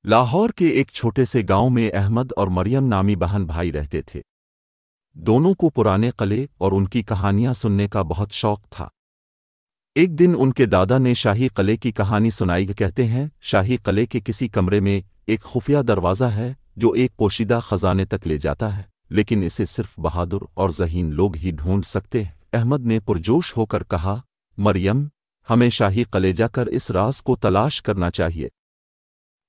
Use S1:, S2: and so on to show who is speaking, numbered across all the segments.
S1: لاہور کے ایک چھوٹے سے گاؤں میں احمد اور مریم نامی بہن بھائی رہتے تھے۔ دونوں کو پرانے قلعے اور ان کی کہانیاں سننے کا بہت شوق تھا۔ ایک دن ان کے دادا نے شاہی قلعے کی کہانی سنائی۔ کہتے ہیں شاہی قلعے کے کسی کمرے میں ایک خفیہ دروازہ ہے جو ایک پوشیدہ خزانے تک لے جاتا ہے، لیکن اسے صرف بہادر اور ذہین لوگ ہی ڈھونڈ سکتے ہیں۔ احمد نے پرجوش ہو کر کہا، مریم، ہمیں شاہی قلعے جا کر اس راز کو تلاش کرنا چاہیے۔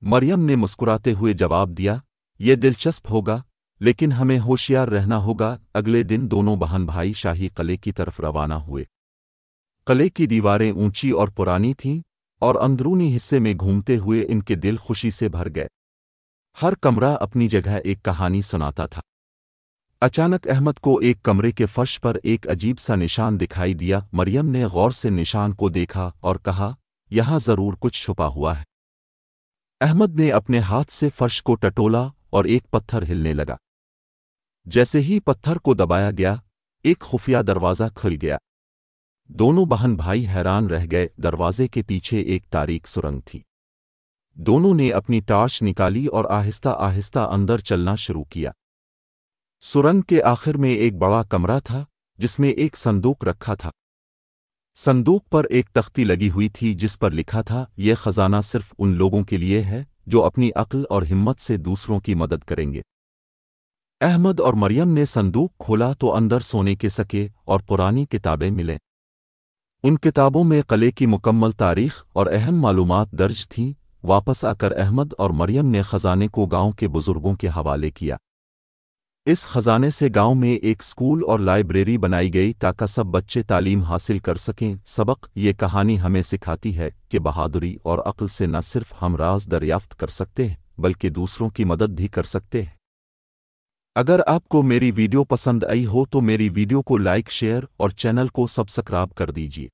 S1: مریم نے مسکراتے ہوئے جواب دیا، یہ دلچسپ ہوگا، لیکن ہمیں ہوشیار رہنا ہوگا۔ اگلے دن دونوں بہن بھائی شاہی قلعے کی طرف روانہ ہوئے۔ قلعے کی دیواریں اونچی اور پرانی تھیں، اور اندرونی حصے میں گھومتے ہوئے ان کے دل خوشی سے بھر گئے۔ ہر کمرہ اپنی جگہ ایک کہانی سناتا تھا۔ اچانک احمد کو ایک کمرے کے فرش پر ایک عجیب سا نشان دکھائی دیا۔ مریم نے غور سے نشان کو دیکھا اور کہا، یہاں ضرور کچھ چھپا ہوا ہے۔ احمد نے اپنے ہاتھ سے فرش کو ٹٹولا اور ایک پتھر ہلنے لگا۔ جیسے ہی پتھر کو دبایا گیا، ایک خفیہ دروازہ کھل گیا۔ دونوں بہن بھائی حیران رہ گئے۔ دروازے کے پیچھے ایک تاریک سرنگ تھی۔ دونوں نے اپنی ٹارچ نکالی اور آہستہ آہستہ اندر چلنا شروع کیا۔ سرنگ کے آخر میں ایک بڑا کمرہ تھا جس میں ایک صندوق رکھا تھا۔ صندوق پر ایک تختی لگی ہوئی تھی جس پر لکھا تھا، یہ خزانہ صرف ان لوگوں کے لیے ہے جو اپنی عقل اور ہمت سے دوسروں کی مدد کریں گے۔ احمد اور مریم نے صندوق کھولا تو اندر سونے کے سکے اور پرانی کتابیں ملیں۔ ان کتابوں میں قلعے کی مکمل تاریخ اور اہم معلومات درج تھیں۔ واپس آ کر احمد اور مریم نے خزانے کو گاؤں کے بزرگوں کے حوالے کیا۔ اس خزانے سے گاؤں میں ایک اسکول اور لائبریری بنائی گئی تاکہ سب بچے تعلیم حاصل کر سکیں۔ سبق: یہ کہانی ہمیں سکھاتی ہے کہ بہادری اور عقل سے نہ صرف ہم راز دریافت کر سکتے ہیں بلکہ دوسروں کی مدد بھی کر سکتے ہیں۔ اگر آپ کو میری ویڈیو پسند آئی ہو تو میری ویڈیو کو لائک، شیئر اور چینل کو سبسکرائب کر دیجیے۔